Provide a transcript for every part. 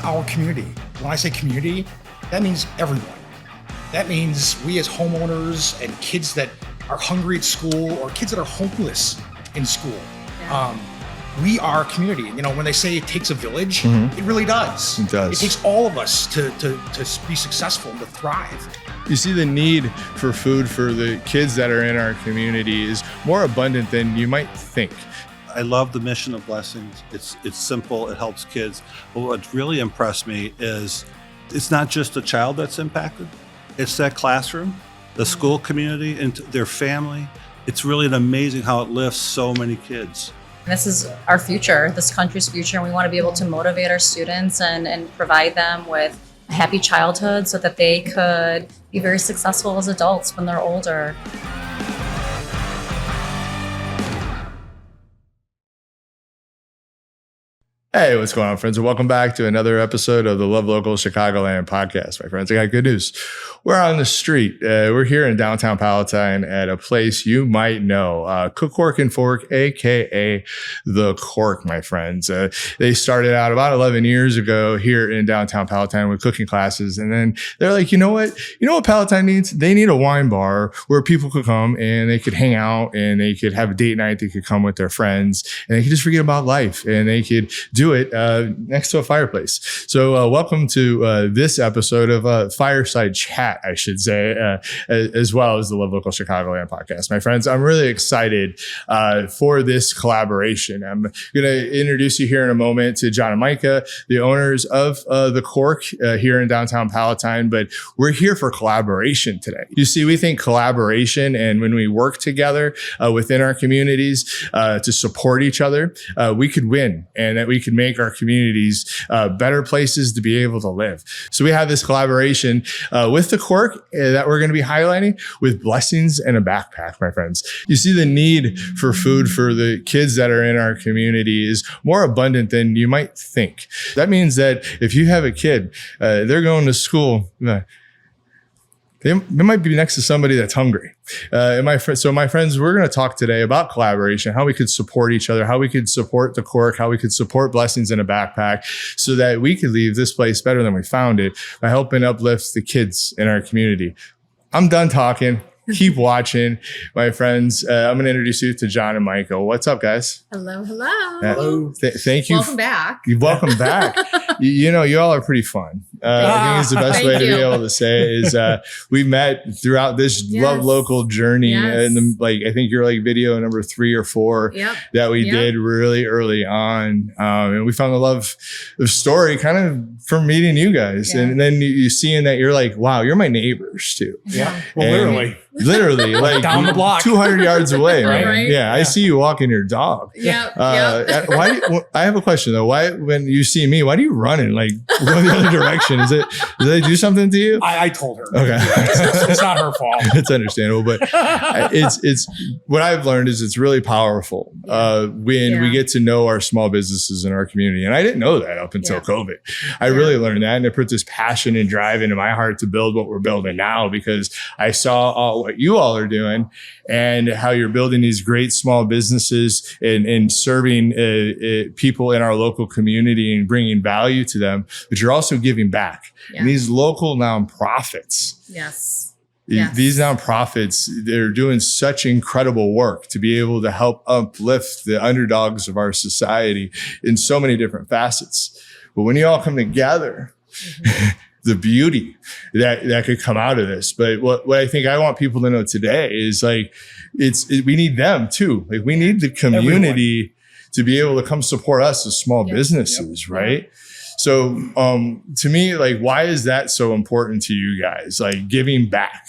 our community. When I say community, that means everyone. That means we as homeowners and kids that are hungry at school or kids that are homeless in school. Yeah. We are a community. You know, when they say it takes a village, it really does. It does. It takes all of us to be successful and to thrive. You see, the need for food for the kids that are in our community is more abundant than you might think. I love the mission of Blessings. It's simple, it helps kids. But what really impressed me is it's not just a child that's impacted. It's that classroom, the school community, and their family. It's really amazing how it lifts so many kids. This is our future, this country's future, and we want to be able to motivate our students and provide them with a happy childhood so that they could be very successful as adults when they're older. Hey, what's going on, friends? And welcome back to another episode of the Love Local Chicagoland Podcast, my friends. I got good news. We're on the street. We're here in downtown Palatine at a place you might know, Cork and Fork, a.k.a. the Cork, my friends. They started out about 11 years ago here in downtown Palatine with cooking classes. And then they're like, you know what Palatine needs? They need a wine bar where people could come and they could hang out and they could have a date night. They could come with their friends and they could just forget about life and they could do it next to a fireplace. So welcome to this episode of Fireside Chat, I should say, as well as the Love Local Chicagoland Podcast. My friends, I'm really excited for this collaboration. I'm going to introduce you here in a moment to John and Micah, the owners of the Cork here in downtown Palatine, but we're here for collaboration today. You see, we think collaboration and when we work together within our communities to support each other, we could win and that we could make our communities better places to be able to live. So we have this collaboration with the Cork that we're going to be highlighting with Blessings in a Backpack, my friends. You see, the need for food for the kids that are in our community is more abundant than you might think. That means that if you have a kid, they're going to school, they might be next to somebody that's hungry. So my friends, we're going to talk today about collaboration, how we could support each other, how we could support the Cork, how we could support Blessings in a Backpack so that we could leave this place better than we found it by helping uplift the kids in our community. I'm done talking. Keep watching, my friends. I'm going to introduce you to John and Michael. What's up, guys? Hello. Hello. Thank you. Welcome back. Welcome back. You know, you all are pretty fun. I think it's the best way to be able to say it is we met throughout this Love Local journey. And I think you're like video number 3 or 4 that we did really early on. And we found the love of story kind of from meeting you guys. And then you seeing that you're like, wow, you're my neighbors too. Yeah. Well, literally like down the block 200 yards away. Right? Yeah. I see you walking your dog. I have a question though. Why, when you see me, why do you run and like go the other direction? Did they do something to you? I told her. Okay. It's not her fault. It's understandable, but it's what I've learned is it's really powerful when we get to know our small businesses in our community. And I didn't know that up until COVID. I really learned that, and it put this passion and drive into my heart to build what we're building now because I saw what you all are doing and how you're building these great small businesses and serving people in our local community and bringing value to them, but you're also giving back. And these local nonprofits. These nonprofits, they're doing such incredible work to be able to help uplift the underdogs of our society in so many different facets. But when you all come together, the beauty that could come out of this. But what I think I want people to know today is like, we need them too. Like we need the community to be able to come support us as small businesses, right? So to me, like, why is that so important to you guys? Like giving back.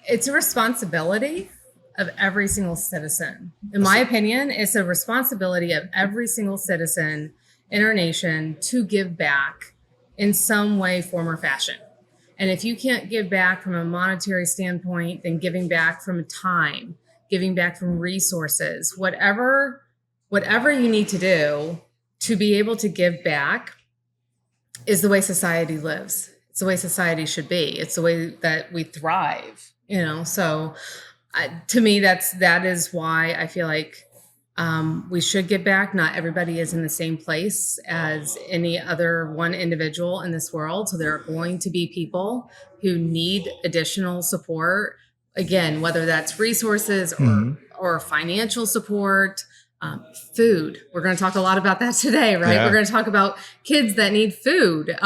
It's a responsibility of every single citizen. In my opinion, it's a responsibility of every single citizen in our nation to give back in some way, form, or fashion. And if you can't give back from a monetary standpoint, then giving back from time, giving back from resources, whatever you need to do to be able to give back is the way society lives. It's the way society should be. It's the way that we thrive, So to me, that is why I feel like We should give back. Not everybody is in the same place as any other one individual in this world. So there are going to be people who need additional support. Again, whether that's resources or financial support, food. We're going to talk a lot about that today, right? Yeah. We're going to talk about kids that need food.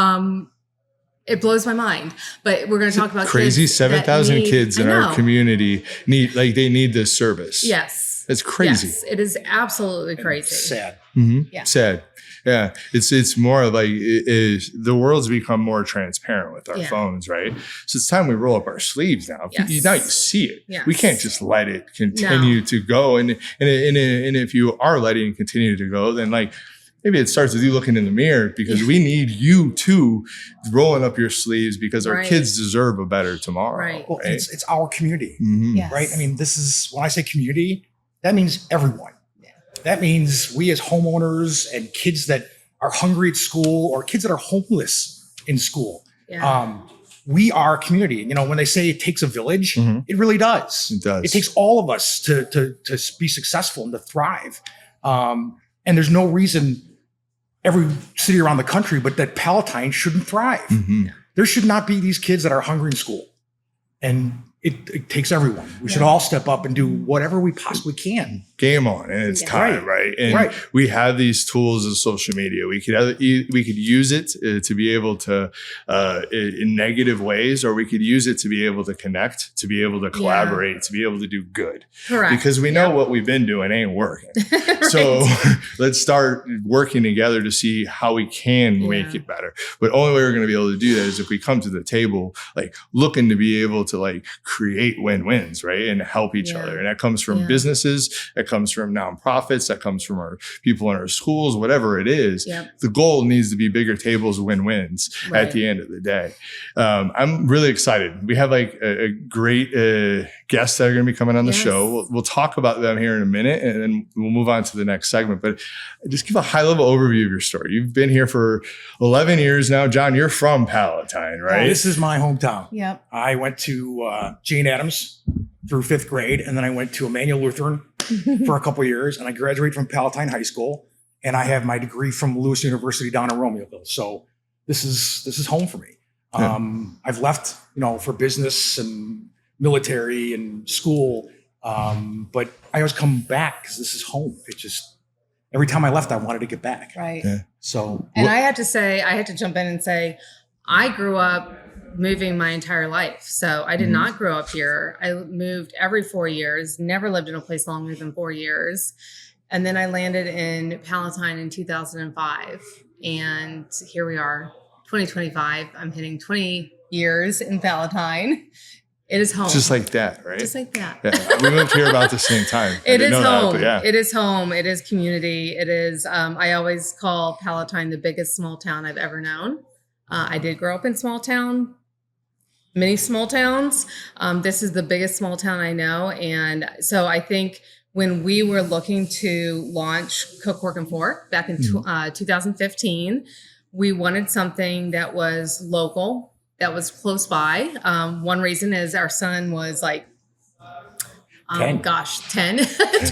It blows my mind, but we're going to talk about crazy kids 7,000 kids in our community need this service. Yes. It's crazy. Yes, it is absolutely crazy. Sad. Yeah. Sad. Yeah. It's more like the world's become more transparent with our phones, right? So it's time we roll up our sleeves now. Yes. Now you see it. Yes. We can't just let it continue to go. And if you are letting it continue to go, then like maybe it starts with you looking in the mirror, because we need you too rolling up your sleeves, because our kids deserve a better tomorrow. Right. Well, it's our community, Yes. right? I mean, this is, when I say community, that means everyone. That means we as homeowners and kids that are hungry at school, or kids that are homeless in school. Yeah. We are a community. You know, when they say it takes a village, it really does. It does. It takes all of us to be successful and to thrive. And there's no reason every city around the country, but that Palatine shouldn't thrive. There should not be these kids that are hungry in school. And it takes everyone. We should all step up and do whatever we possibly can. Game on, and it's time, right? And we have these tools of social media. We could use it to be able to, in negative ways, or we could use it to be able to connect, to be able to collaborate, to be able to do good. Correct. Because we know what we've been doing ain't working. So let's start working together to see how we can make it better. But only way we're going to be able to do that is if we come to the table, like looking to be able to like create win-wins, right? And help each other. And that comes from businesses, that comes from nonprofits, that comes from our people in our schools, whatever it is. The goal needs to be bigger tables, win-wins at the end of the day. I'm really excited. We have like a great guests that are going to be coming on the show. We'll talk about them here in a minute, and then we'll move on to the next segment. But just give a high-level overview of your story. You've been here for 11 years now. John, you're from Palatine, right? This is my hometown. Yep. I went to Jane Addams through 5th grade, and then I went to Emmanuel Lutheran for a couple of years, and I graduated from Palatine High School, and I have my degree from Lewis University down in Romeoville. So this is home for me. I've left, for business and military and school, but I always come back because this is home. It just, every time I left, I wanted to get back. Right. So, and I had to jump in and say, I grew up moving my entire life. So I did not grow up here. I moved every 4 years, never lived in a place longer than 4 years. And then I landed in Palatine in 2005. And here we are, 2025. I'm hitting 20 years in Palatine. It is home. Just like that, right? Just like that. Yeah. We moved here about the same time. It is home. That, It is home. It is community. It is, I always call Palatine the biggest small town I've ever known. I did grow up in small town, many small towns. This is the biggest small town I know. And so I think when we were looking to launch Cook, Cork, and Fork back in 2015, we wanted something that was local, that was close by. One reason is our son was like, 10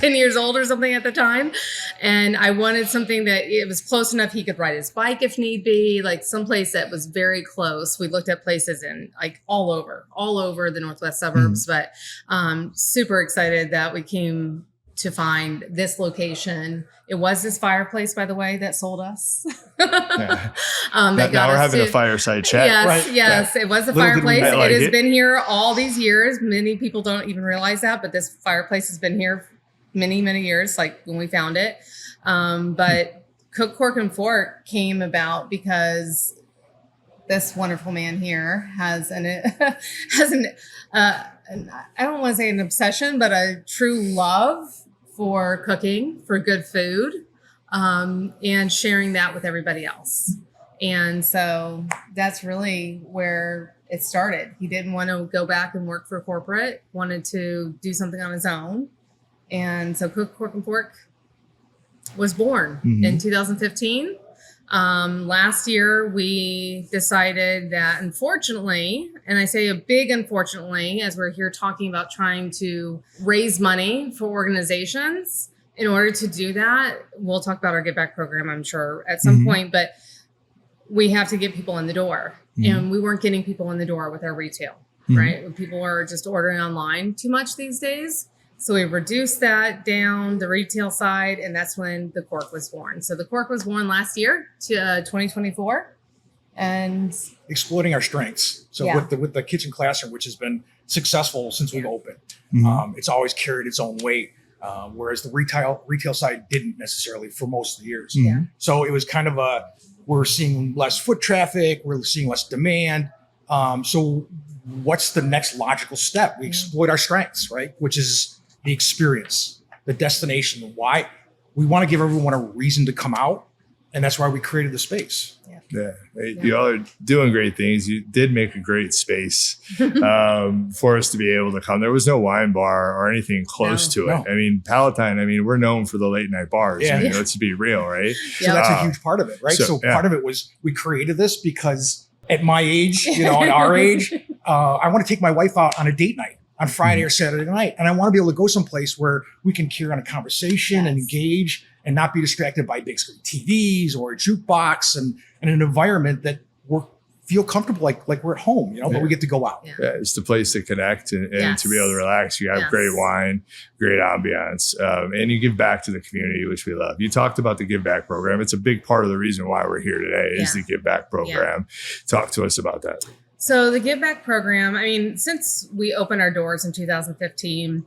years old or something at the time. And I wanted something that it was close enough he could ride his bike if need be, like someplace that was very close. We looked at places in like all over the Northwest suburbs, but super excited that we came to find this location. It was this fireplace, by the way, that sold us. Now we're having a fireside chat. Yes, right? yes. It was a fireplace. It has been here all these years. Many people don't even realize that, but this fireplace has been here many, many years, like when we found it. But Cook, Cork, and Fork came about because this wonderful man here has I don't want to say an obsession, but a true love for cooking, for good food, and sharing that with everybody else. And so that's really where it started. He didn't want to go back and work for corporate, wanted to do something on his own. And so Cook, Cork, and Fork was born in 2015. Last year, we decided that unfortunately, and I say a big unfortunately, as we're here talking about trying to raise money for organizations, in order to do that, we'll talk about our Give Back program, I'm sure, at some point, but we have to get people in the door. And we weren't getting people in the door with our retail, right? When people are just ordering online too much these days. So we reduced that down the retail side, and that's when the Cork was born. So the Cork was born last year, to 2024, and exploiting our strengths. So Yeah. with the kitchen classroom, which has been successful since we've opened, it's always carried its own weight, whereas the retail side didn't necessarily for most of the years. So it was kind of we're seeing less foot traffic, we're seeing less demand. So what's the next logical step? We exploit our strengths, right? Which is the experience, the destination, why we want to give everyone a reason to come out. And that's why we created the space. Yeah. You all are doing great things. You did make a great space for us to be able to come. There was no wine bar or anything close to it. No. I mean, Palatine, we're known for the late night bars. Yeah. Let's be real, right? So that's a huge part of it, right? So part of it was we created this because at my age, at our age, I want to take my wife out on a date night on Friday or Saturday night. And I want to be able to go someplace where we can carry on a conversation and engage and not be distracted by big screen TVs or a jukebox and an environment that we feel comfortable like we're at home, but we get to go out. Yeah. Yeah, it's the place to connect and to be able to relax. You have great wine, great ambiance, and you give back to the community, which we love. You talked about the Give Back program. It's a big part of the reason why we're here today is the Give Back program. Talk to us about that. So the Give Back program, since we opened our doors in 2015,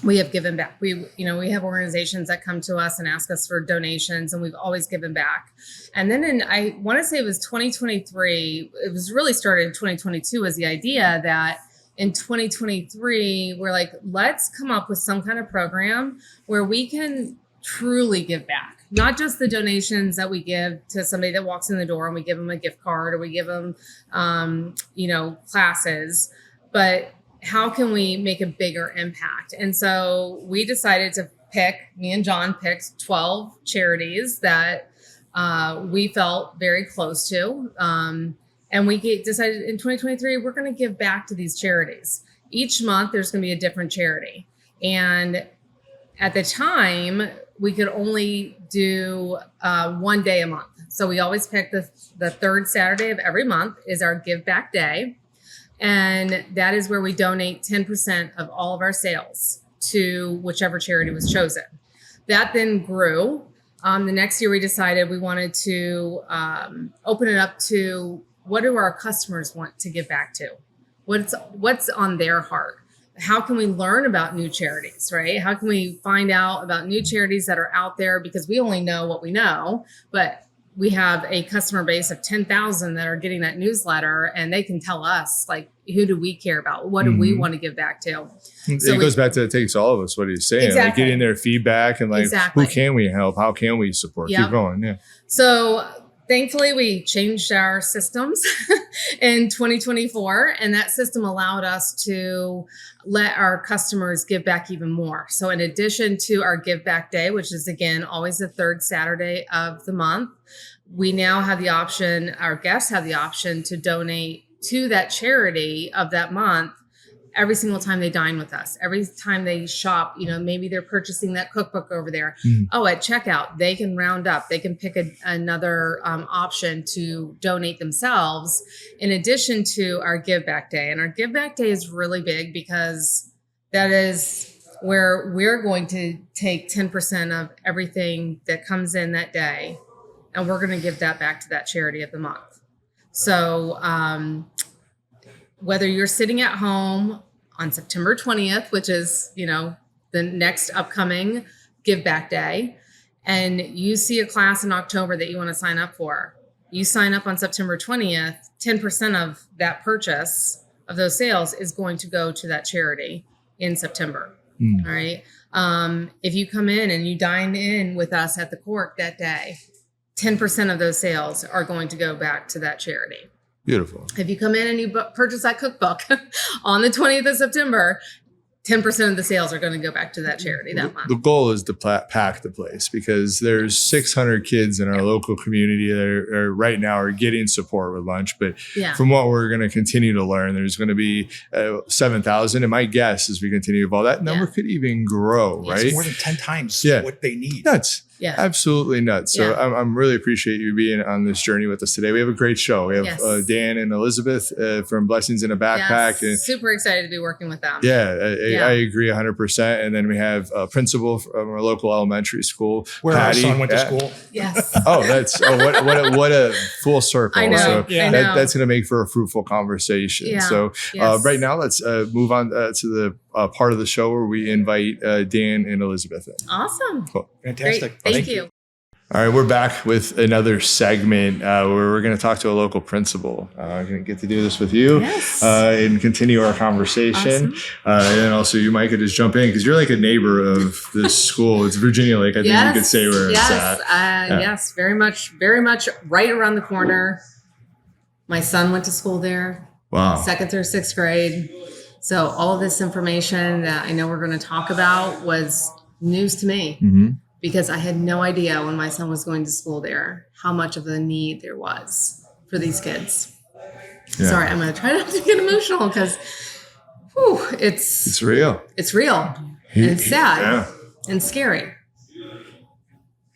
we have given back. We have organizations that come to us and ask us for donations, and we've always given back. And then I want to say it was 2023, it was really started in 2022 as the idea that in 2023, we're like, let's come up with some kind of program where we can truly give back. Not just the donations that we give to somebody that walks in the door and we give them a gift card or we give them, classes, but how can we make a bigger impact? And so we decided to me and John picked 12 charities that we felt very close to. And we decided in 2023, we're going to give back to these charities. Each month, there's going to be a different charity. And at the time, we could only do 1 day a month. So we always pick the third Saturday of every month is our Give Back Day. And that is where we donate 10% of all of our sales to whichever charity was chosen. That then grew. The next year we decided we wanted to open it up to what do our customers want to give back to? What's on their heart? How can we learn about new charities, right? How can we find out about new charities that are out there? Because we only know what we know, but we have a customer base of 10,000 that are getting that newsletter, and they can tell us, like, who do we care about? What do we want to give back to? So it goes back to it takes all of us, what he's saying. Exactly. Like getting their feedback and who can we help? How can we support? Keep going. Yeah. So thankfully, we changed our systems in 2024, and that system allowed us to let our customers give back even more. So in addition to our Give Back Day, which is, again, always the third Saturday of the month, we now have the option, our guests have the option to donate to that charity of that month every single time they dine with us, every time they shop. Maybe they're purchasing that cookbook over there. At checkout, they can round up, they can pick another option to donate themselves in addition to our Give Back Day. And our Give Back Day is really big because that is where we're going to take 10% of everything that comes in that day, and we're going to give that back to that charity of the month. So whether you're sitting at home on September 20th, which is, the next upcoming Give Back Day, and you see a class in October that you want to sign up for, you sign up on September 20th, 10% of that purchase of those sales is going to go to that charity in September. All right. If you come in and you dine in with us at the Cork that day, 10% of those sales are going to go back to that charity. Beautiful. If you come in and you purchase that cookbook on the 20th of September, 10% of the sales are going to go back to that charity that month. The goal is to pack the place because there's 600 kids in our local community that are right now are getting support with lunch. But from what we're going to continue to learn, there's going to be 7,000. And my guess as we continue to evolve, that number could even grow, right? It's more than 10 times what they need. Nuts. Yeah. Absolutely nuts. So I'm really appreciate you being on this journey with us today. We have a great show. We have Dan and Elizabeth from Blessings in a Backpack. And super excited to be working with them. I agree 100%. And then we have a principal from our local elementary school, where Patty. our son went to school. Yes. What a full circle. I know. So I know. that's going to make for a fruitful conversation. Yeah. So right now, let's move on to the part of the show where we invite Dan and Elizabeth in. Awesome. Cool. Fantastic. Great. Thank you. All right, we're back with another segment where we're going to talk to a local principal. I'm going to get to do this with you and continue our conversation. Awesome. And then also you, Mike, could just jump in because you're like a neighbor of this school. It's Virginia Lake. I think you could say where it's at. Yes, very much right around the corner. My son went to school there. Wow. 2nd through 6th grade. So all of this information that I know we're going to talk about was news to me. Mm-hmm. Because I had no idea when my son was going to school there how much of a need there was for these kids. Yeah. Sorry, I'm going to try not to get emotional because it's real. It's real. And it's sad and scary.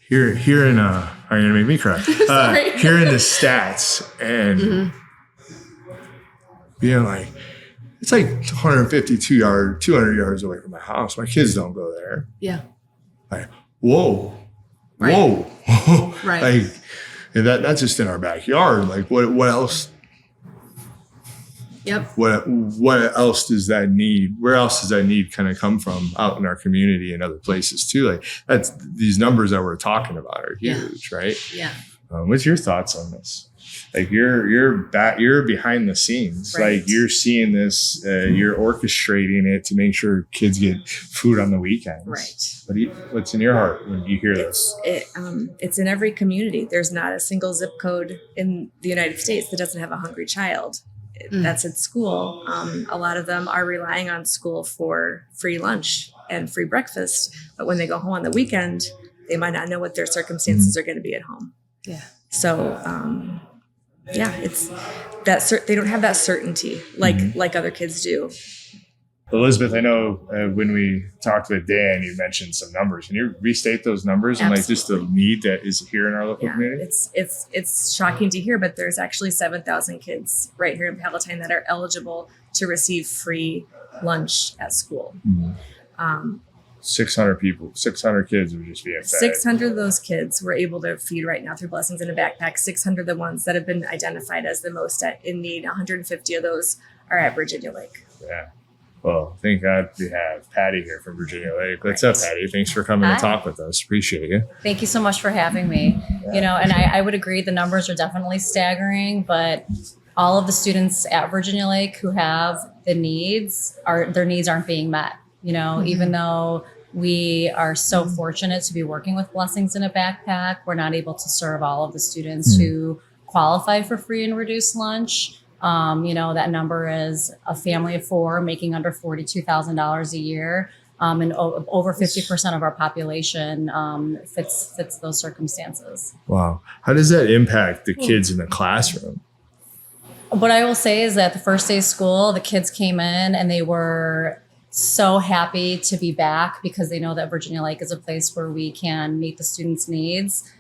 Hearing are you going to make me cry? Hearing the stats and being like, it's like 200 yards away from my house. My kids don't go there. Yeah. Like, whoa. Right. Like, and that's just in our backyard. Like, what else? Yep. What else does that need? Where else does that need kind of come from out in our community and other places too? Like, that's these numbers that we're talking about are huge, right? Yeah. What's your thoughts on this? Like you're behind the scenes, Right. like you're seeing this, you're orchestrating it to make sure kids get food on the weekends. Right. What's in your heart when you hear this? It's in every community. There's not a single zip code in the United States that doesn't have a hungry child. That's at school. A lot of them are relying on school for free lunch and free breakfast. But when they go home on the weekend, they might not know what their circumstances are going to be at home. Yeah. So, it's that they don't have that certainty like other kids do. Elizabeth, I know when we talked with Dan, you mentioned some numbers. Can you restate those numbers and like just the need that is here in our local community? It's shocking to hear, but there's actually 7,000 kids right here in Palatine that are eligible to receive free lunch at school. 600 kids would just be fed. 600 of those kids we're able to feed right now through Blessings in a Backpack. 600 the ones that have been identified as the most in need. 150 of those are at Virginia Lake. Yeah. Well, thank God we have Patty here from Virginia Lake. What's up, Patty? Thanks for coming to talk with us. Appreciate you. Thank you so much for having me. And I would agree the numbers are definitely staggering, but all of the students at Virginia Lake who have the needs, their needs aren't being met. Even though we are so fortunate to be working with Blessings in a Backpack, we're not able to serve all of the students who qualify for free and reduced lunch. That number is a family of 4 making under $42,000 a year. And over 50% of our population fits those circumstances. Wow. How does that impact the kids in the classroom? What I will say is that the first day of school, the kids came in and they were so happy to be back because they know that Virginia Lake is a place where we can meet the students' needs.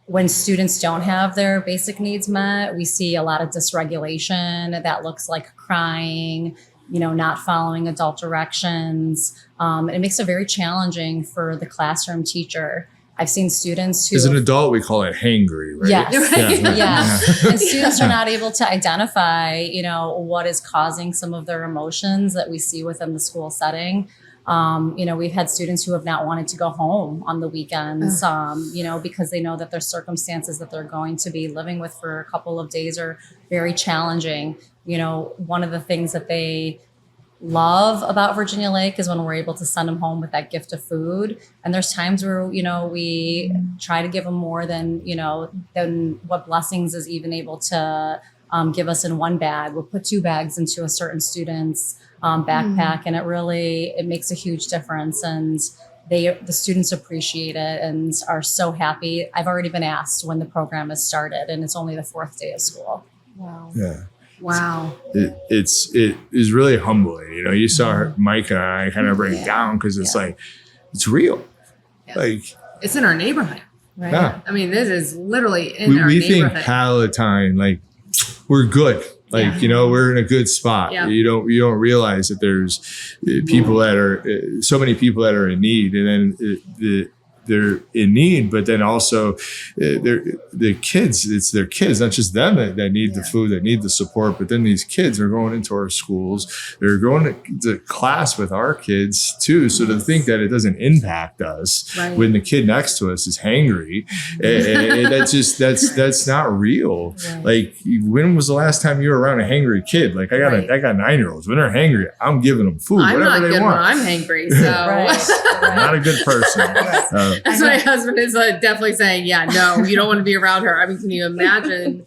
When students don't have their basic needs met, we see a lot of dysregulation that looks like crying, not following adult directions. It makes it very challenging for the classroom teacher. I've seen students who— As an adult, we call it hangry, right? Yes. Yeah. Yeah. And students are not able to identify, what is causing some of their emotions that we see within the school setting. We've had students who have not wanted to go home on the weekends, because they know that their circumstances that they're going to be living with for a couple of days are very challenging. One of the things that they love about Virginia Lake is when we're able to send them home with that gift of food. And there's times where, we try to give them more than what Blessings is even able to give us in one bag. We'll put 2 bags into a certain student's backpack, and it makes a huge difference. And the students appreciate it and are so happy. I've already been asked when the program has started, and it's only the 4th day of school. Wow. Yeah. Wow. It is really humbling. You know, you saw her, Micah and I kind of break down because it's like, it's real. Yeah. Like, It's in our neighborhood. Right. yeah. I mean, this is literally in our We think neighborhood. Palatine, like, we're good. Like, Yeah. you know, we're in a good spot. Yeah. You don't realize that there's people that are so many people that are in need, and then they're in need, but then also the kids, it's their kids, not just them that need the food, that need the support, but then these kids are going into our schools, they're going to class with our kids too. So to think that it doesn't impact us when the kid next to us is hangry, that's not real. Right. Like, when was the last time you were around a hangry kid? Like, I got 9-year-olds. When they're hangry, I'm giving them food, I'm whatever not they good want. when I'm hangry. So Right. Not a good person. that's my husband is definitely saying, yeah, no, you don't want to be around her. I mean, can you imagine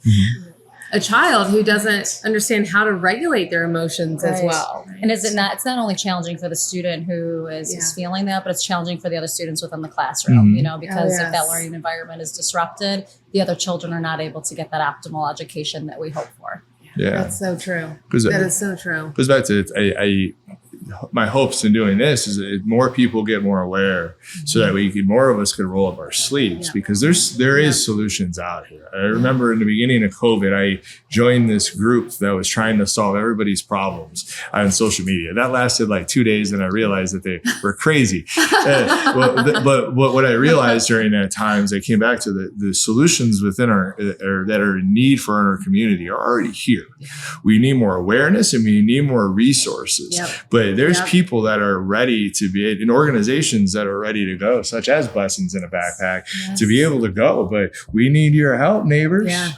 a child who doesn't understand how to regulate their emotions as Right. well? And it's not only challenging for the student who is feeling that, but it's challenging for the other students within the classroom, you know, because if that learning environment is disrupted, the other children are not able to get that optimal education that we hope for. Yeah. That's so true. 'Cause That is so true. Goes back to it. My hopes in doing this is that more people get more aware, so that more of us could roll up our sleeves, because there is solutions out here. I remember in the beginning of COVID, I joined this group that was trying to solve everybody's problems on social media. That lasted like 2 days, and I realized that they were crazy. But what I realized during that time is I came back to the solutions within that are in need for our community are already here. We need more awareness, and we need more resources. But there's people that are ready to be in organizations that are ready to go, such as Blessings in a Backpack, to be able to go. But we need your help, neighbors. Yeah.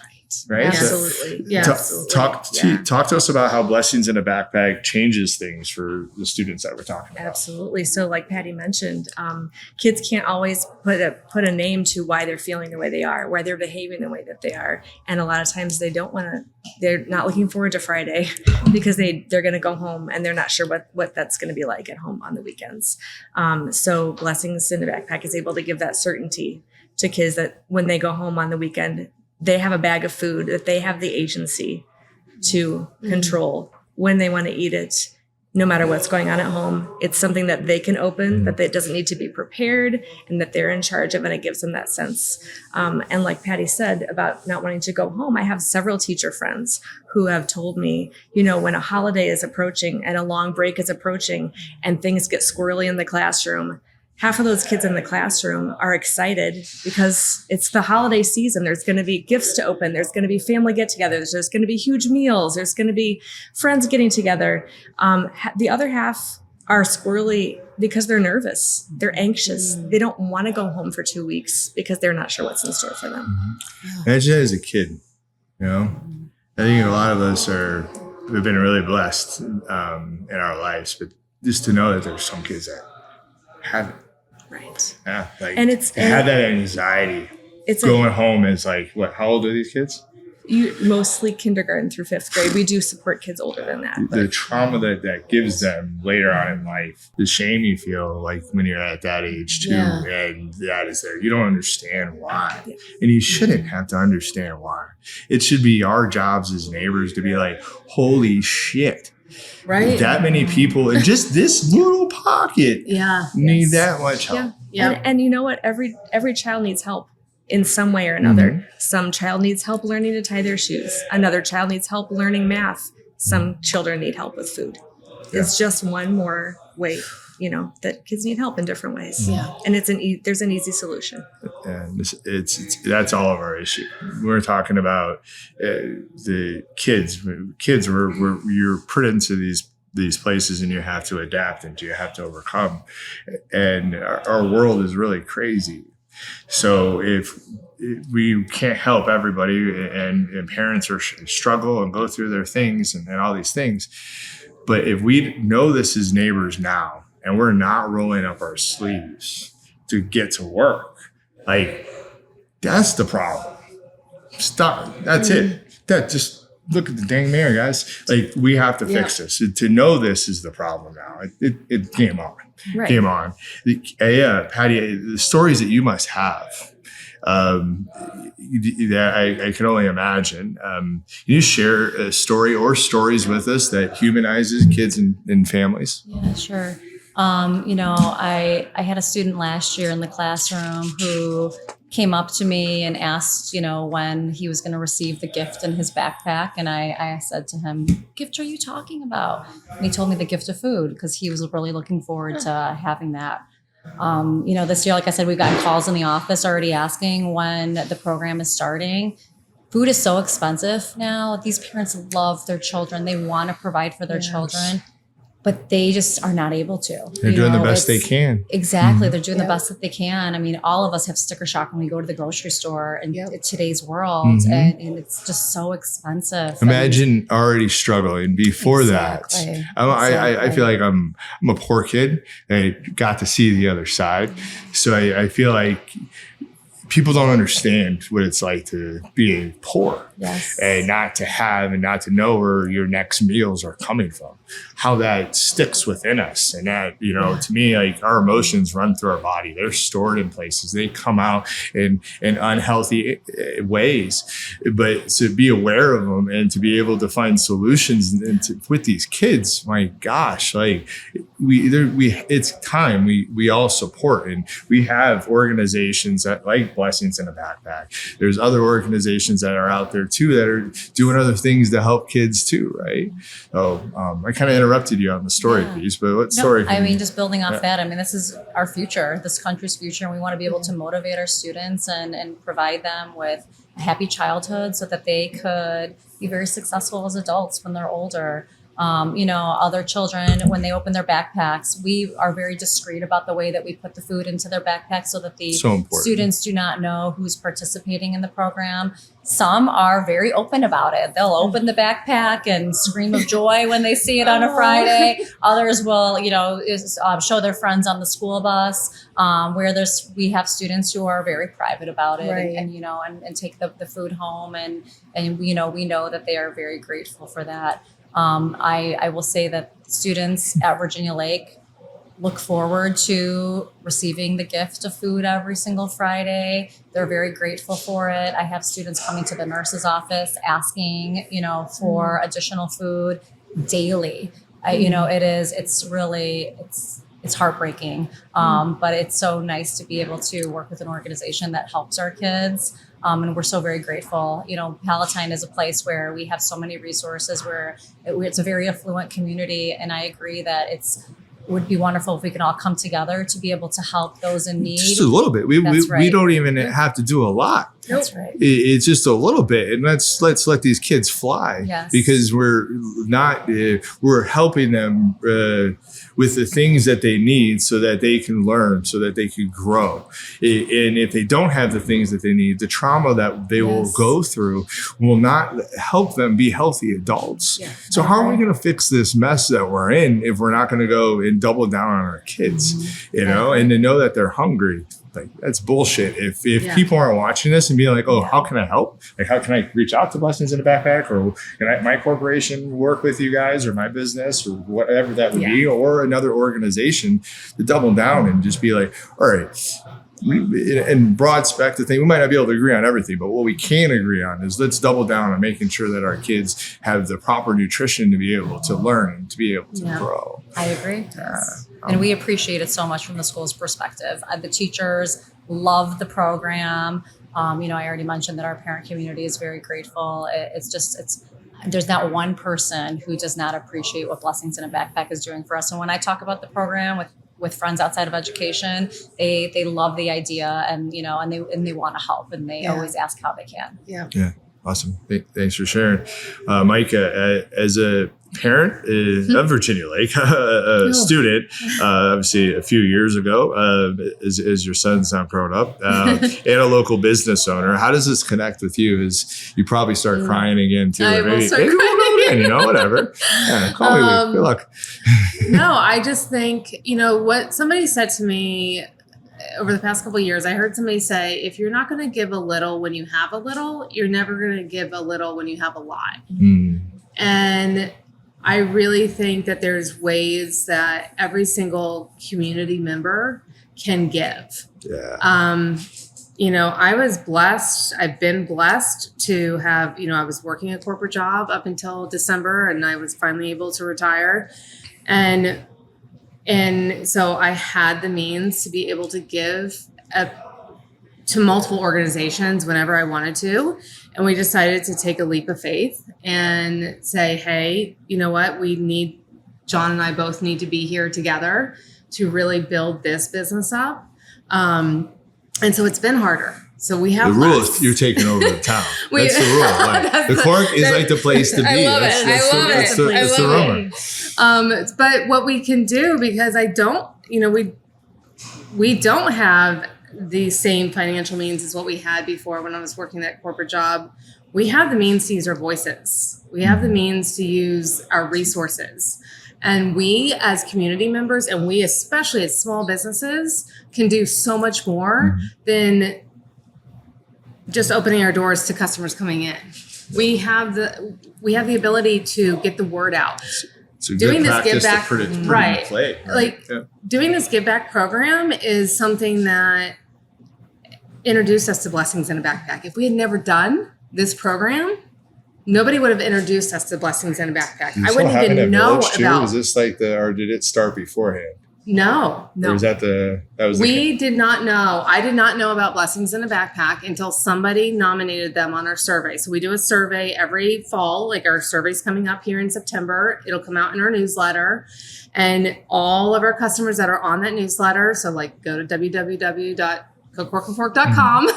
Right. Absolutely. Yeah. Talk to us about how Blessings in a Backpack changes things for the students that we're talking about. Absolutely. So like Patty mentioned, kids can't always put a name to why they're feeling the way they are, why they're behaving the way that they are. And a lot of times they're not looking forward to Friday because they're going to go home and they're not sure what that's going to be like at home on the weekends. So Blessings in a Backpack is able to give that certainty to kids that when they go home on the weekend, they have a bag of food, that they have the agency to control when they want to eat it, no matter what's going on at home. It's something that they can open, that it doesn't need to be prepared, and that they're in charge of, and it gives them that sense. And like Patty said about not wanting to go home, I have several teacher friends who have told me, you know, when a holiday is approaching and a long break is approaching and things get squirrely in the classroom, half of those kids in the classroom are excited because it's the holiday season. There's going to be gifts to open. There's going to be family get-togethers. There's going to be huge meals. There's going to be friends getting together. The other half are squirrely because they're nervous. They're anxious. They don't want to go home for 2 weeks because they're not sure what's in store for them. Imagine that as a kid, you know? I think a lot of us we've been really blessed in our lives, but just to know that there's some kids that haven't. Right. Yeah, like, And have that anxiety. Going home is like, what? How old are these kids? Mostly kindergarten through 5th grade. We do support kids older than that. The trauma that gives them later on in life, the shame you feel like when you're at that age too, and that is there. You don't understand why, and you shouldn't have to understand why. It should be our jobs as neighbors to be like, holy shit. Right. That many people in just this little pocket need that much help. Yeah. And you know what? Every child needs help in some way or another. Some child needs help learning to tie their shoes. Another child needs help learning math. Some children need help with food. It's just one more way, you know, that kids need help in different ways. Yeah. And there's an easy solution. And that's all of our issue. We're talking about the kids. Kids, you're put into these places and you have to adapt and you have to overcome. And our world is really crazy. So if we can't help everybody, and parents struggle and go through their things and all these things, but if we know this as neighbors now and we're not rolling up our sleeves to get to work, like, that's the problem. Stop. That's it. That just look at the dang mirror, guys. Like, we have to fix this. To know this is the problem now. It came on. Right. Came on. Patty, the stories that you must have, I can only imagine. Can you share a story or stories with us that humanizes kids and families? Yeah, sure. I had a student last year in the classroom who came up to me and asked, when he was going to receive the gift in his backpack. And I said to him, "Gift are you talking about?" And he told me the gift of food, because he was really looking forward to having that. This year, like I said, we've gotten calls in the office already asking when the program is starting. Food is so expensive now. These parents love their children. They want to provide for their children, but they just are not able to. They're doing the best they can. Exactly. They're doing the best that they can. I mean, all of us have sticker shock when we go to the grocery store in today's world, and it's just so expensive. Imagine already struggling before that. I feel like I'm a poor kid. I got to see the other side. So I feel like people don't understand what it's like to be poor and not to have and not to know where your next meals are coming from, how that sticks within us. And that, to me, like, our emotions run through our body. They're stored in places. They come out in unhealthy ways, but to be aware of them and to be able to find solutions with these kids, my gosh, like it's time we all support. And we have organizations that, like Blessings in a Backpack. There's other organizations that are out there too that are doing other things to help kids too, right? So I kind of interrupted you on the story piece, but what story? Just building off that. I mean, this is our future, this country's future, and we want to be able to motivate our students and provide them with a happy childhood so that they could be very successful as adults when they're older. Other children, when they open their backpacks, we are very discreet about the way that we put the food into their backpacks so that the students do not know who's participating in the program. Some are very open about it. They'll open the backpack and scream of joy when they see it on a Friday. Others will, show their friends on the school bus, where we have students who are very private about it and take the food home. And we know that they are very grateful for that. I will say that students at Virginia Lake look forward to receiving the gift of food every single Friday. They're very grateful for it. I have students coming to the nurse's office asking, for additional food daily. It's heartbreaking. But it's so nice to be able to work with an organization that helps our kids. And we're so very grateful. Palatine is a place where we have so many resources, where it's a very affluent community. And I agree that it would be wonderful if we can all come together to be able to help those in need. Just a little bit. We don't even have to do a lot. That's right. It's just a little bit, and let's let these kids fly, because we're helping them with the things that they need so that they can learn, so that they can grow. And if they don't have the things that they need, the trauma that they will go through will not help them be healthy adults. So how are we going to fix this mess that we're in if we're not going to go and double down on our kids, and to know that they're hungry? Like, that's bullshit. If people aren't watching this and being like, "Oh, how can I help? Like, how can I reach out to Blessings in a Backpack, or can my corporation work with you guys, or my business, or whatever that would be, or another organization," to double down and just be like, "All right." In broad spectrum thing, we might not be able to agree on everything, but what we can agree on is let's double down on making sure that our kids have the proper nutrition to be able to learn and to be able to grow. I agree. And we appreciate it so much from the school's perspective. The teachers love the program. I already mentioned that our parent community is very grateful. There's not one person who does not appreciate what Blessings in a Backpack is doing for us. And when I talk about the program with friends outside of education, they love the idea, and they want to help, and they always ask how they can. Yeah. Awesome. Thanks for sharing. Mike, as a parent of Virginia Lake, a student, obviously a few years ago, as your son's now grown up, and a local business owner, how does this connect with you? As you probably start crying again too. Maybe we'll go again, whatever. Call me. Good luck. No, I just think, what somebody said to me over the past couple of years, I heard somebody say, if you're not going to give a little when you have a little, you're never going to give a little when you have a lot. And I really think that there's ways that every single community member can give. Yeah. You know, I was blessed. I've been blessed to have, you know, I was working a corporate job up until December, and I was finally able to retire. And so I had the means to be able to give to multiple organizations whenever I wanted to. And we decided to take a leap of faith and say, hey, you know what? John and I both need to be here together to really build this business up. And so it's been harder. So we have the rule less. is you're taking over the town. That's the rule. Like, the Cork is like the place to be. I love That's it. the rumor. But what we can do, because we don't have the same financial means as what we had before when I was working that corporate job. We have the means to use our voices. We have the means to use our resources. And we as community members, and we especially as small businesses, can do so much more than just opening our doors to customers coming in. We have the ability to get the word out. So doing good this give practice to back, put it in right? play, right? Like doing this give back program is something that introduced us to Blessings in a Backpack. If we had never done this program, nobody would have introduced us to Blessings in a Backpack. I wouldn't even know about. Was this like or did it start beforehand? No. Or was that we did not know. I did not know about Blessings in a Backpack until somebody nominated them on our survey. So we do a survey every fall, like our survey's coming up here in September. It'll come out in our newsletter. And all of our customers that are on that newsletter, so like go to www.cocorkandfork.com,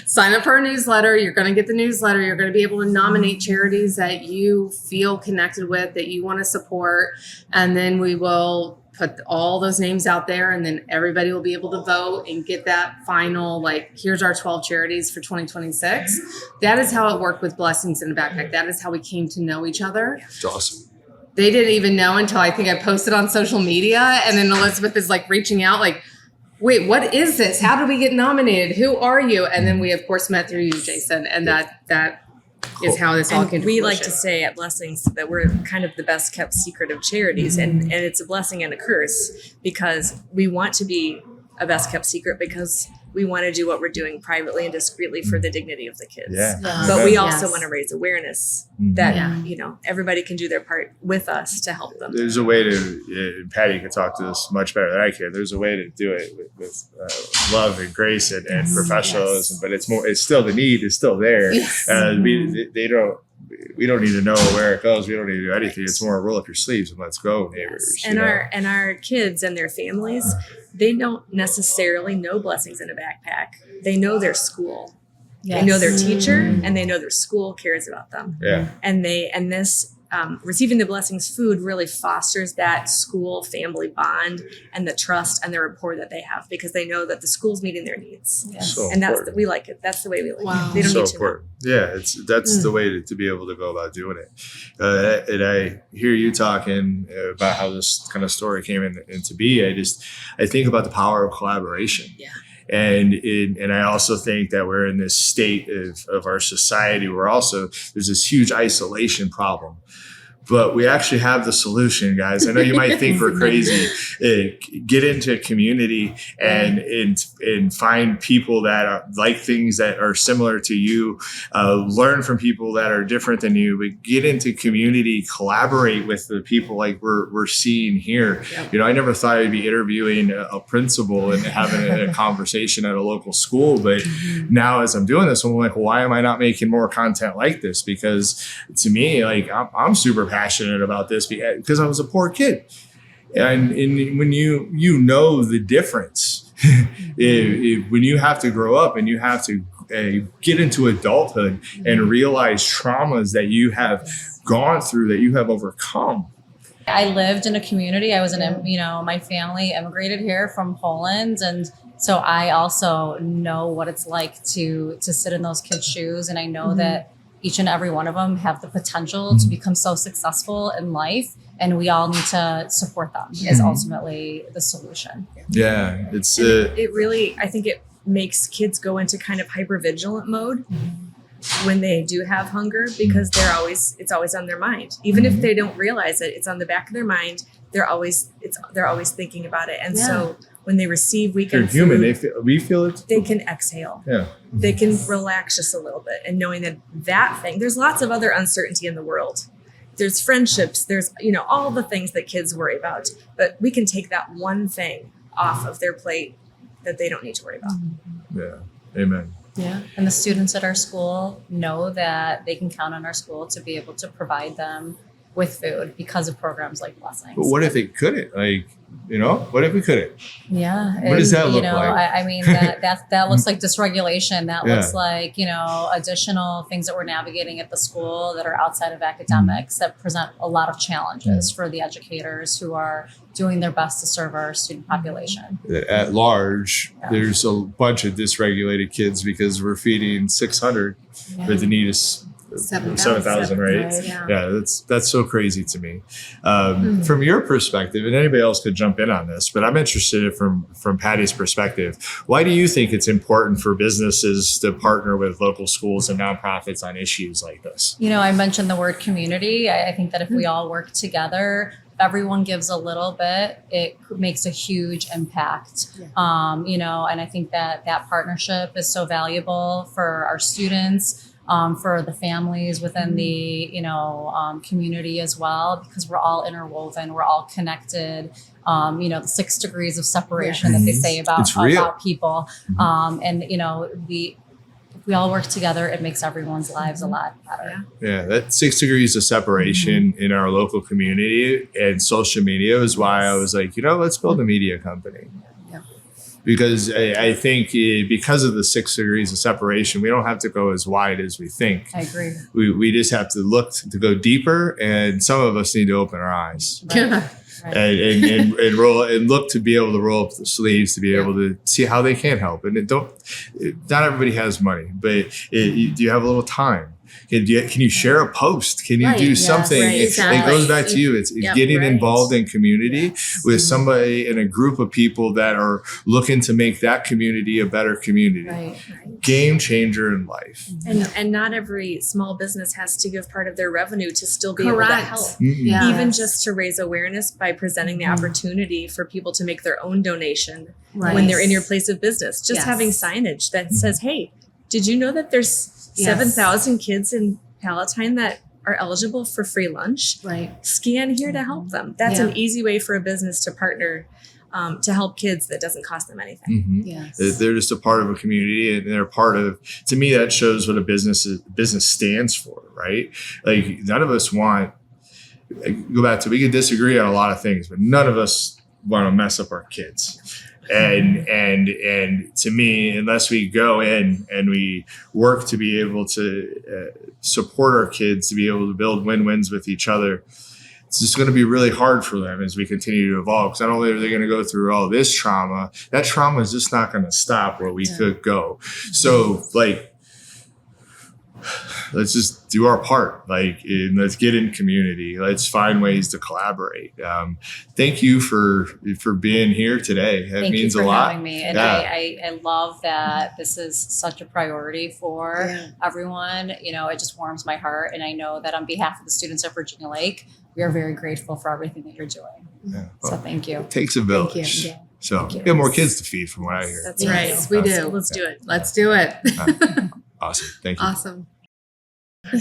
sign up for our newsletter. You're going to get the newsletter. You're going to be able to nominate charities that you feel connected with, that you want to support. And then we will put all those names out there, and then everybody will be able to vote and get that final, like, here's our 12 charities for 2026. That is how it worked with Blessings in a Backpack. That is how we came to know each other. It's awesome. They didn't even know until I think I posted on social media, and then Elizabeth is like reaching out like, wait, what is this? How did we get nominated? Who are you? And then we of course met through you, Jason, and that is how this all came to we fruition. like to say at Blessings that we're kind of the best kept secret of charities, and it's a blessing and a curse, because we want to be a best kept secret because we want to do what we're doing privately and discreetly for the dignity of the kids. Yeah. But we also Yes. want to raise awareness that, everybody can do their part with us to help them. There's a way to, Patty can talk to this much better than I can. There's a way to do it with love and grace and professionalism, but it's still, the need is still there. Yes. We don't need to know where it goes. We don't need to do anything. It's more roll up your sleeves and let's go, neighbors. And our kids and their families, they don't necessarily know Blessings in a Backpack. They know their school. Yes. They know their teacher, and they know their school cares about them. Yeah. And this receiving the Blessings food really fosters that school family bond and the trust and the rapport that they have, because they know that the school's meeting their needs. Yes. So And important. we like it. That's the way we like Wow. it. They don't So need to know. important. Yeah, that's the way to be able to go about doing it. And I hear you talking about how this kind of story came into be. I think about the power of collaboration. Yeah. And I also think that we're in this state of our society where also there's this huge isolation problem. But we actually have the solution, guys. I know you might think we're crazy. Get into a community and find people that are like things that are similar to you. Learn from people that are different than you. But get into community, collaborate with the people like we're seeing here. Yep. I never thought I'd be interviewing a principal and having a conversation at a local school. But now, as I'm doing this, I'm like, why am I not making more content like this? Because to me, like I'm super passionate about this because I was a poor kid, and when you know the difference, when you have to grow up and you have to get into adulthood and realize traumas that you have gone through, that you have overcome. I lived in a community. I was my family immigrated here from Poland, and so I also know what it's like to sit in those kids' shoes, and I know that each and every one of them have the potential to become so successful in life, and we all need to support them is ultimately the solution. Yeah, it's It really, I think it makes kids go into kind of hypervigilant mode when they do have hunger, because it's always on their mind. Even if they don't realize it, it's on the back of their mind. They're always thinking about it. And so when they receive weekend they're human. food, We feel it. they can exhale. Yeah. They can relax just a little bit, and knowing that thing, there's lots of other uncertainty in the world. There's friendships, there's, all the things that kids worry about, but we can take that one thing off of their plate that they don't need to worry about. Yeah. Amen. Yeah. And the students at our school know that they can count on our school to be able to provide them with food because of programs like Blessings. But what if they couldn't? What if we couldn't? Yeah. What does that look like? I mean, that looks like dysregulation. That Yeah. looks like, additional things that we're navigating at the school that are outside of academics that present a lot of challenges for the educators who are doing their best to serve our student population. At large, there's a bunch of dysregulated kids because we're feeding 600, but the need is 7,000, right? Right. Yeah, that's so crazy to me. From your perspective, and anybody else could jump in on this, but I'm interested from Patty's perspective. Why do you think it's important for businesses to partner with local schools and nonprofits on issues like this? I mentioned the word community. I think that if we all work together, everyone gives a little bit, it makes a huge impact. And I think that partnership is so valuable for our students, for the families within the community as well, because we're all interwoven, we're all connected. The 6 degrees of separation that they say about people, if we all work together, it makes everyone's lives a lot better. Yeah, that 6 degrees of separation in our local community and social media is why I was like, let's build a media company. Because I think because of the 6 degrees of separation, we don't have to go as wide as we think. I agree. We just have to look to go deeper, and some of us need to open our eyes. Right. And roll and look to be able to roll up the sleeves to be able to see how they can help. And not everybody has money, but do you have a little time? Can you share a post? Can you do something? It goes back to you. It's getting involved in community with somebody in a group of people that are looking to make that community a better community. Right. Game changer in life. And not every small business has to give part of their revenue to still be able to help. Mm-mm. Even just to raise awareness by presenting the opportunity for people to make their own donation when they're in your place of business. Just having signage that says, hey, did you know that there's 7,000 kids in Palatine that are eligible for free lunch? Right. Scan here to help them. That's an easy way for a business to partner to help kids that doesn't cost them anything. Mm-hmm. Yes. They're just a part of a community, and they're part of, to me, that shows what a business stands for, right? Like none of us want, go back to, we could disagree on a lot of things, but none of us want to mess up our kids. And to me, unless we go in and we work to be able to support our kids, to be able to build win-wins with each other, it's just going to be really hard for them as we continue to evolve. Because not only are they going to go through all this trauma, that trauma is just not going to stop where we could go. So let's just do our part, and let's get in community. Let's find ways to collaborate. Thank you for being here today. That means a lot. Thank you for having me. And I love that this is such a priority for everyone. It just warms my heart. And I know that on behalf of the students at Virginia Lake, we are very grateful for everything that you're doing. Yeah. So thank you. It takes a village. you. So we have more kids to feed from what I hear. That's Right. right. We do. Let's do it. Let's do it. Awesome. Thank you. Awesome.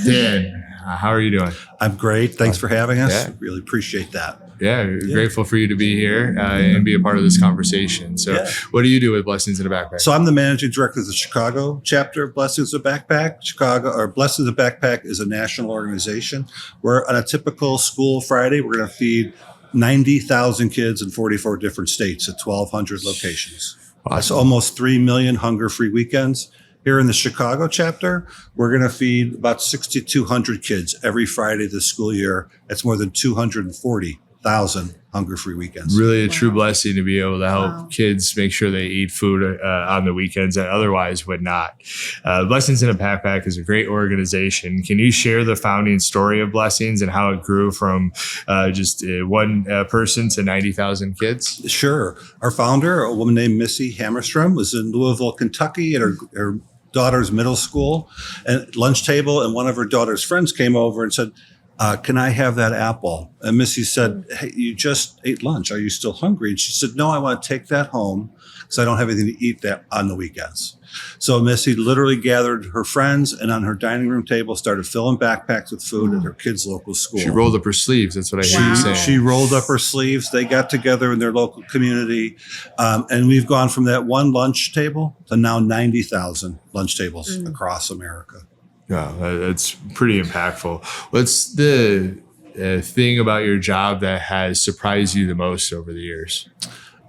Dan, how are you doing? I'm great. Thanks for having us. Yeah. Really appreciate that. Yeah, grateful for you to be here and be a part of this conversation. So what do you do with Blessings in a Backpack? So I'm the managing director of the Chicago chapter of Blessings in a Backpack. Blessings in a Backpack is a national organization where on a typical school Friday, we're going to feed 90,000 kids in 44 different states at 1,200 locations. That's almost 3 million hunger-free weekends. Here in the Chicago chapter, we're going to feed about 6,200 kids every Friday this school year. That's more than 240,000 hunger-free weekends. Really a true blessing to be able to help Wow. kids make sure they eat food on the weekends that otherwise would not. Blessings in a Backpack is a great organization. Can you share the founding story of Blessings and how it grew from just one person to 90,000 kids? Sure. Our founder, a woman named Missy Hammerstrom, was in Louisville, Kentucky at her daughter's middle school and lunch table, and one of her daughter's friends came over and said, can I have that apple? And Missy said, hey, you just ate lunch. Are you still hungry? And she said, no, I want to take that home because I don't have anything to eat that on the weekends. So Missy literally gathered her friends and on her dining room table started filling backpacks with food at her kids' local school. She rolled up her sleeves. That's what I hear you saying. She rolled up her sleeves. They got together in their local community. And we've gone from that one lunch table to now 90,000 lunch tables across America. Yeah, that's pretty impactful. What's the thing about your job that has surprised you the most over the years?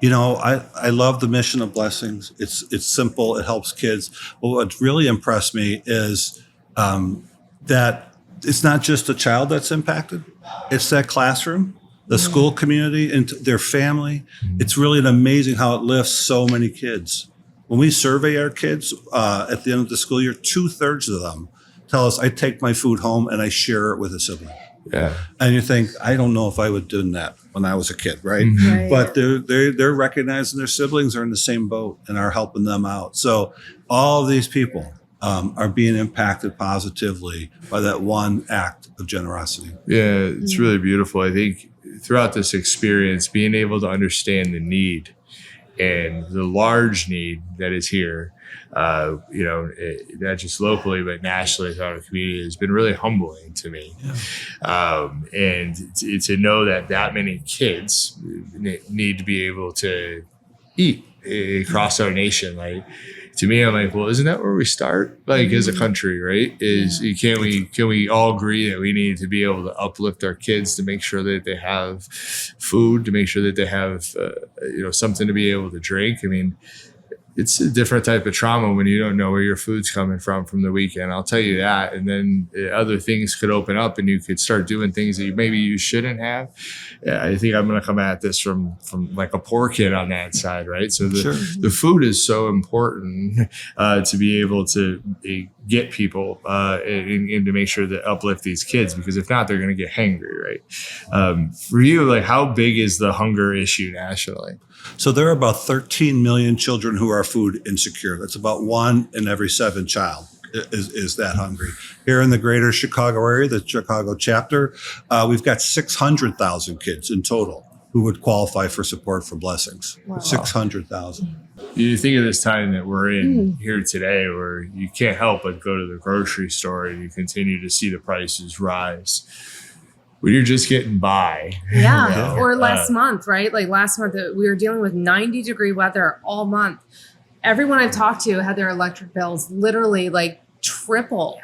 You know, I love the mission of Blessings. It's simple. It helps kids. But what really impressed me is that it's not just a child that's impacted. It's that classroom, the school community, and their family. It's really amazing how it lifts so many kids. When we survey our kids at the end of the school year, 2/3 of them tell us, I take my food home and I share it with a sibling. Yeah. And you think, I don't know if I would do that when I was a kid, right? Right. But they're recognizing their siblings are in the same boat and are helping them out. So all of these people are being impacted positively by that one act of generosity. Yeah, it's really beautiful. I think throughout this experience, being able to understand the need and the large need that is here, not just locally, but nationally throughout our community has been really humbling to me. Yeah. And to know that many kids need to be able to eat across our nation. Like, to me, I'm like, well, isn't that where we start? Like, as a country, right? Can we all agree that we need to be able to uplift our kids to make sure that they have food, to make sure that they have, something to be able to drink? I mean, it's a different type of trauma when you don't know where your food's coming from the weekend. I'll tell you that. And then other things could open up and you could start doing things that maybe you shouldn't have. Yeah, I think I'm going to come at this from like a poor kid on that side, right? So the food is so important to be able to get people and to make sure to uplift these kids, because if not, they're going to get hangry, right? For you, like, how big is the hunger issue nationally? So there are about 13 million children who are food insecure. That's about 1 in every 7 child is that hungry. Here in the greater Chicago area, the Chicago chapter, we've got 600,000 kids in total who would qualify for support for Blessings. Wow. 600,000. You think of this time that we're in here today, where you can't help but go to the grocery store and you continue to see the prices rise. When you're just getting by. Yeah. Or last month, right? Like last month, we were dealing with 90-degree weather all month. Everyone I've talked to had their electric bills literally like triple.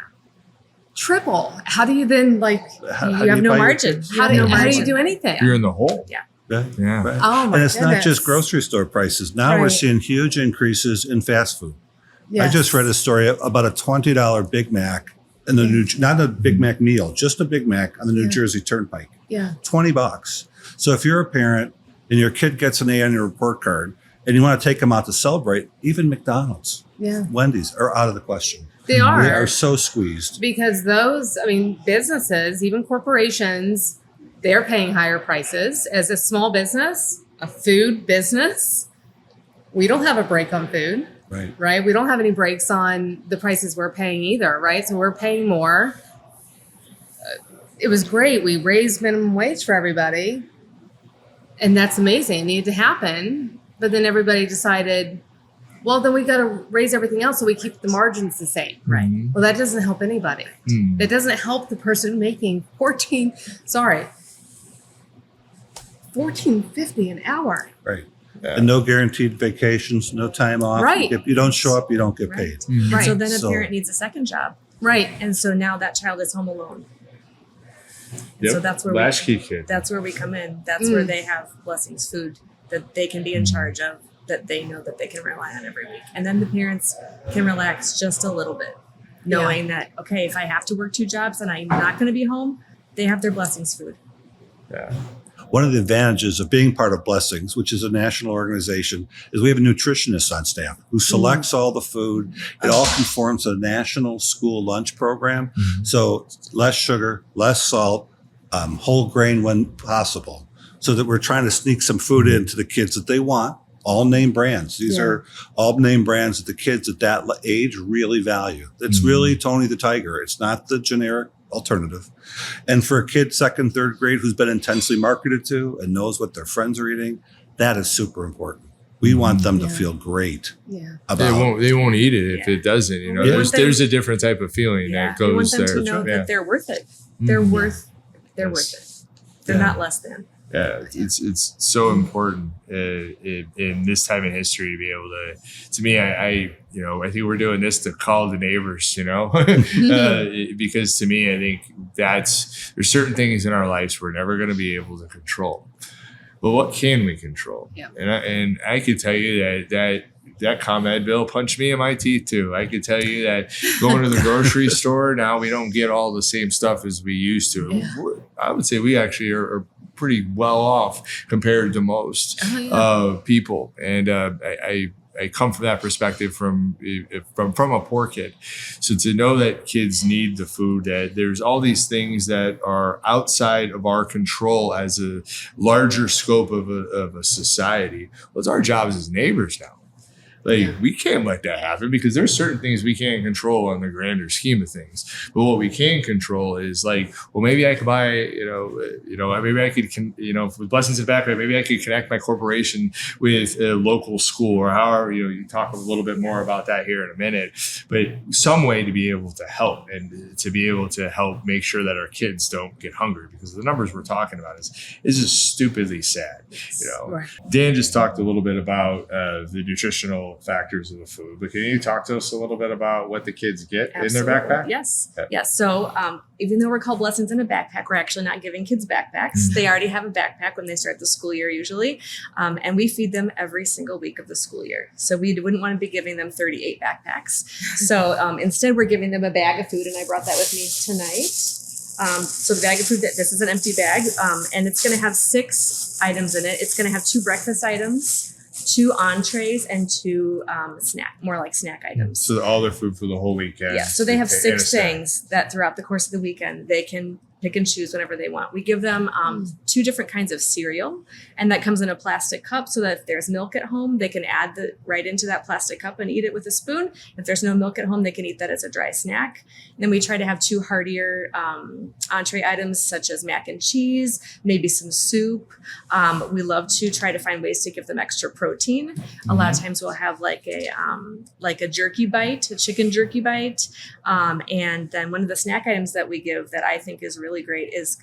How do you then you have no margin. How do you do anything? You're in the hole. Yeah. Right. Oh my And it's goodness. not just grocery store prices. Now we're Right. seeing huge increases in fast food. Yes. I just read a story about a $20 Big Mac in the not a Big Mac meal, just a Big Mac on the New Jersey Turnpike. Yeah. $20. So if you're a parent and your kid gets an A on your report card and you want to take them out to celebrate, even McDonald's, Yeah. Wendy's are out of the question. They are. They are so squeezed. Because businesses, even corporations, they're paying higher prices. As a small business, a food business, we don't have a break on food. Right. We don't have any breaks on the prices we're paying either. Right. So we're paying more. It was great. We raised minimum wage for everybody. And that's amazing. It needed to happen. But then everybody decided, well, then we got to raise everything else so we keep the margins the same. Right. Well, that doesn't help anybody. That doesn't help the person making $14.50 an hour. Right. Yeah. And no guaranteed vacations, no time off. Right. If you don't show up, you don't get paid. And so Right. then a parent needs a second job. Right. And so now that child is home alone. Yep. So that's where latchkey kid. That's where we come in. That's where they have Blessings food that they can be in charge of, that they know that they can rely on every week. And then the parents can relax just a little bit, knowing that, okay, if I have to work 2 jobs and I'm not going to be home, they have their Blessings food. Yeah. One of the advantages of being part of Blessings, which is a national organization, is we have a nutritionist on staff who selects all the food. It all conforms to the national school lunch program. So less sugar, less salt, whole grain when possible, so that we're trying to sneak some food into the kids that they want. All name brands. These are all name brands that the kids at that age really value. It's really Tony the Tiger. It's not the generic alternative. And for a kid, 2nd, 3rd grade, who's been intensely marketed to and knows what their friends are eating, that is super important. We want them to feel great. About They won't eat it if it doesn't. You know, there's a different type of feeling that goes we want them there. to know that they're worth it. They're worth it. They're not less than. Yeah, it's so important in this time in history to be able to me, I think we're doing this to call the neighbors, because to me, I think there's certain things in our lives we're never going to be able to control. But what can we control? Yeah. And I could tell you that ComEd bill punched me in my teeth too. I could tell you that going to the grocery store, now we don't get all the same stuff as we used to. Yeah. I would say we actually are pretty well off compared to most people. And I come from that perspective from a poor kid. So to know that kids need the food, that there's all these things that are outside of our control as a larger scope of a society. Well, it's our jobs as neighbors now. We can't let that happen because there's certain things we can't control on the grander scheme of things. But what we can control is maybe I could buy, maybe I could, with Blessings in the background, maybe I could connect my corporation with a local school or however, you talk a little bit more about that here in a minute, but some way to be able to help and to be able to help make sure that our kids don't get hungry, because the numbers we're talking about is just stupidly sad. Right. Dan just talked a little bit about the nutritional factors of the food, but can you talk to us a little bit about what the kids get in their backpack? Yes. So even though we're called Blessings in a Backpack, we're actually not giving kids backpacks. They already have a backpack when they start the school year usually, and we feed them every single week of the school year. So we wouldn't want to be giving them 38 backpacks. So instead we're giving them a bag of food, and I brought that with me tonight. So the bag of food, this is an empty bag, and it's going to have 6 items in it. It's going to have 2 breakfast items, 2 entrees, and 2 snack items. So all their food for the whole weekend. Yeah. So they have 6 things that throughout the course of the weekend they can pick and choose whenever they want. We give them 2 different kinds of cereal, and that comes in a plastic cup so that if there's milk at home, they can add right into that plastic cup and eat it with a spoon. If there's no milk at home, they can eat that as a dry snack. And then we try to have 2 heartier entree items such as mac and cheese, maybe some soup. We love to try to find ways to give them extra protein. A lot of times we'll have like a jerky bite, a chicken jerky bite. And then one of the snack items that we give that I think is really great is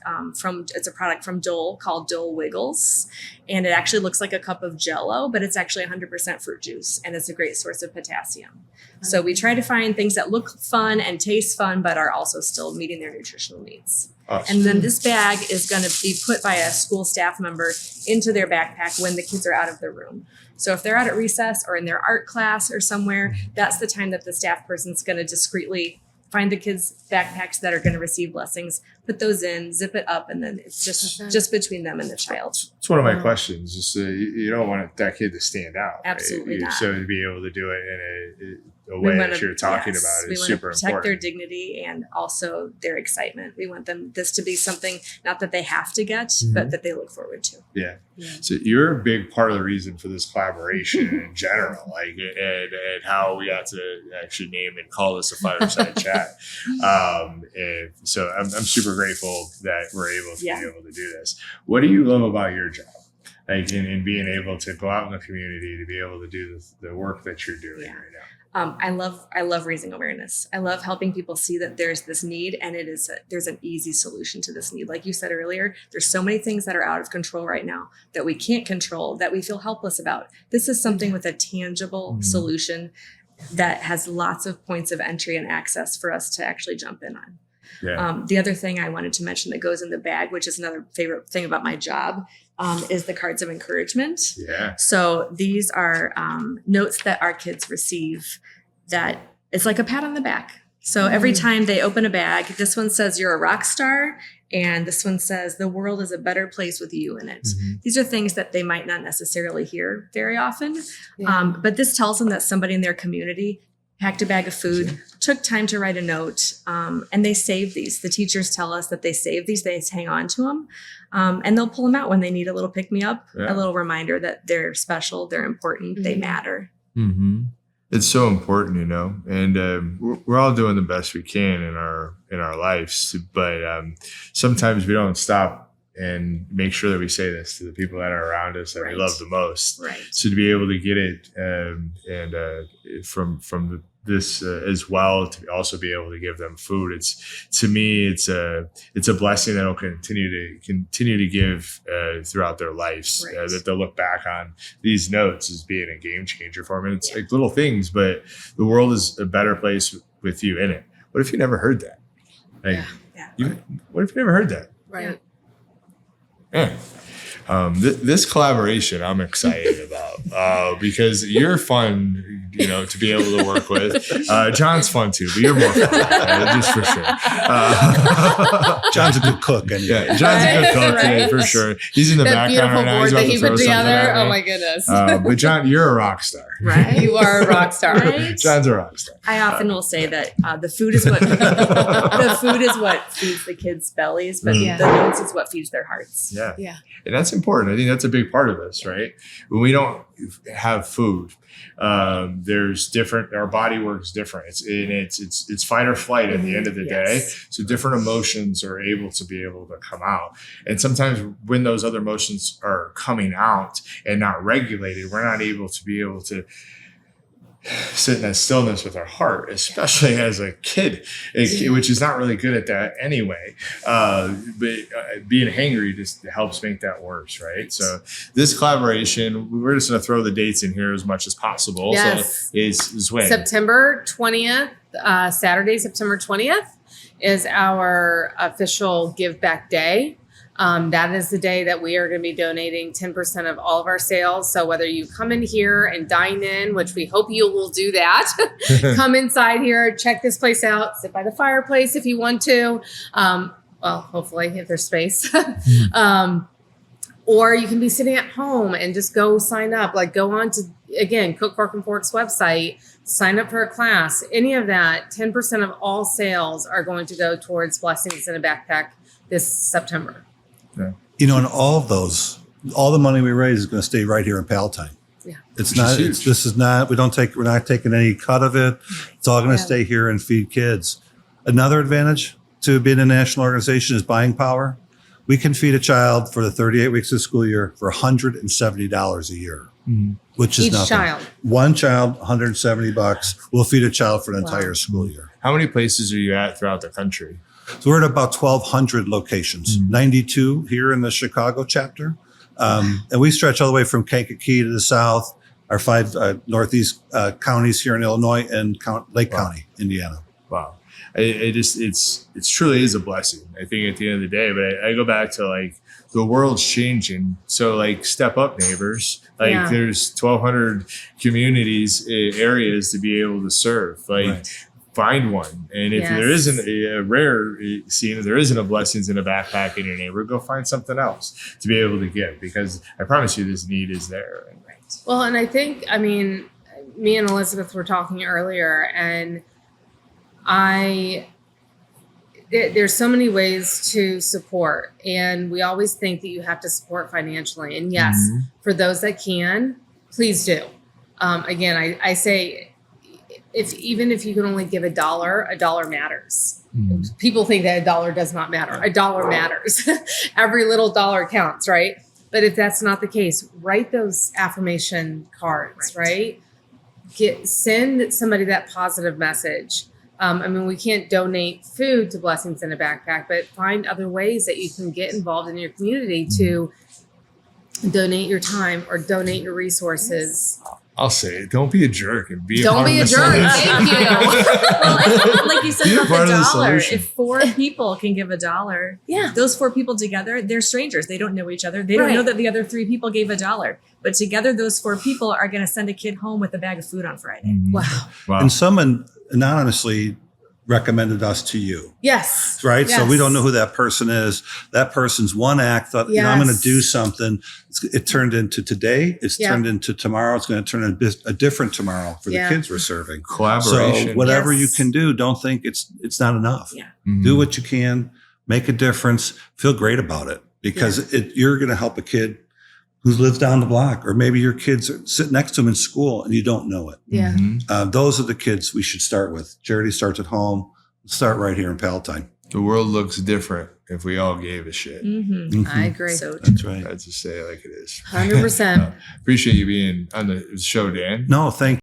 it's a product from Dole called Dole Wiggles, and it actually looks like a cup of Jell-O, but it's actually 100% fruit juice, and it's a great source of potassium. So we try to find things that look fun and taste fun, but are also still meeting their nutritional needs. Awesome. And then this bag is going to be put by a school staff member into their backpack when the kids are out of the room. So if they're out at recess or in their art class or somewhere, that's the time that the staff person's going to discreetly find the kids' backpacks that are going to receive blessings, put those in, zip it up, and then it's just between them and the child. It's one of my questions. Just you don't want that kid to stand out. Absolutely right? not. So to be able to do it in a way that you're talking about is super important. We want to protect their dignity and also their excitement. We want this to be something not that they have to get, but that they look forward to. Yeah. So you're a big part of the reason for this collaboration in general, and how we got to actually name and call this a fireside chat. And so I'm super grateful that we're able to be able to do this. What do you love about your job? In being able to go out in the community to be able to do the work that you're doing right now. I love raising awareness. I love helping people see that there's this need, and there's an easy solution to this need. Like you said earlier, there's so many things that are out of control right now that we can't control, that we feel helpless about. This is something with a tangible solution that has lots of points of entry and access for us to actually jump in on. Yeah. The other thing I wanted to mention that goes in the bag, which is another favorite thing about my job, is the cards of encouragement. Yeah. So these are notes that our kids receive that it's like a pat on the back. So every time they open a bag, this one says you're a rock star, and this one says the world is a better place with you in it. These are things that they might not necessarily hear very often. But this tells them that somebody in their community packed a bag of food, took time to write a note, and they save these. The teachers tell us that they save these, they hang on to them, and they'll pull them out when they need a little pick-me-up, a little reminder that they're special, they're important, they matter. It's so important, and we're all doing the best we can in our lives, but sometimes we don't stop and make sure that we say this to the people that are around us that we love the most. So to be able to get it and from this as well, to also be able to give them food, to me it's a blessing that will continue to give throughout their lives, that they'll look back on these notes as being a game changer for them. And it's like little things, but the world is a better place with you in it. What if you never heard that? What if you never heard that? This collaboration I'm excited about because you're fun, to be able to work with. John's fun too, but you're more fun, just for sure. John's a good cook. Anyway. Yeah, John's a good cook today, for sure. He's in the background right now. He's about to throw something at me. Oh my goodness. But John, you're a rock star. You are a rock star. John's a rock star. I often will say that the food is what the food is what feeds the kids' bellies, but the notes is what feeds their hearts. Yeah. And that's important. I think that's a big part of this, right? When we don't have food, there's different, our body works different. It's fight or flight at the end of the day. So different emotions are able to come out. And sometimes when those other emotions are coming out and not regulated, we're not able to sit in that stillness with our heart, especially as a kid, which is not really good at that anyway. But being hangry just helps make that worse, right? So this collaboration, we're just going to throw the dates in here as much as possible. Yes. So is when? September 20th, Saturday, September 20th is our official Give Back Day. That is the day that we are going to be donating 10% of all of our sales. So whether you come in here and dine in, which we hope you will do that, come inside here, check this place out, sit by the fireplace if you want to. Well, hopefully if there's space. Or you can be sitting at home and just go sign up, like go on to, again, Cook, Cork, and Fork's website, sign up for a class, any of that. 10% of all sales are going to go towards Blessings in a Backpack this September. Yeah. And all of those, all the money we raise is going to stay right here in Palatine. Yeah. We're not taking any cut of it. It's all going to stay here and feed kids. Another advantage to being a national organization is buying power. We can feed a child for the 38 weeks of the school year for $170 a year, which is Each nothing. child. One child, $170. We'll feed a child for an entire school year. How many places are you at throughout the country? So we're at about 1,200 locations, 92 here in the Chicago chapter. And we stretch all the way from Kankakee to the south, our 5 northeast counties here in Illinois, and Lake County, Indiana. Wow. It truly is a blessing, I think, at the end of the day. But I go back to like the world's changing. So like step up, neighbors. Like there's 1,200 communities, areas to be able to serve. Like find one. And if there isn't a rare scene, if there isn't a Blessings in a Backpack in your neighborhood, go find something else to be able to give, because I promise you this need is there. Well, and I think, me and Elizabeth were talking earlier, and there's so many ways to support, and we always think that you have to support financially. And yes, for those that can, please do. Again, I say, even if you can only give $1, $1 matters. People think that $1 does not matter. $1 matters. Every little dollar counts, right? But if that's not the case, write those affirmation cards, right? Send somebody that positive message. We can't donate food to Blessings in a Backpack, but find other ways that you can get involved in your community to donate your time or donate your resources. I'll say it. Don't be a jerk and be Don't be a jerk. Thank you. Well, like you said Be a about part the of the dollar, solution. if 4 people can give $1, those 4 people together, they're strangers. They don't know each other. They don't know that the other 3 people gave $1. But together, those 4 people are going to send a kid home with a bag of food on Friday. Wow. And some anonymously recommended us to you. Yes. Right. So we Yes. don't know who that person is. That person's one act thought, I'm going to Yes. do something. It turned into today. It's Yeah. turned into tomorrow. It's going to turn into a different tomorrow for Yeah. the kids we're serving. Collaboration. So whatever you Yes. can do, don't think it's not enough. Yeah. Mhm. Do what you can, make a difference, feel great about it, because you're going to help a kid who lives down the block, or maybe your kids are sitting next to them in school and you don't know it. Yeah. Mhm. Those are the kids we should start with. Charity starts at home. Start right here in Palatine. The world looks different if we all gave a shit. Mm-hmm. I agree. So That's right. I'd just say it like it is. 100%. Appreciate you being on the show, Dan. No, thank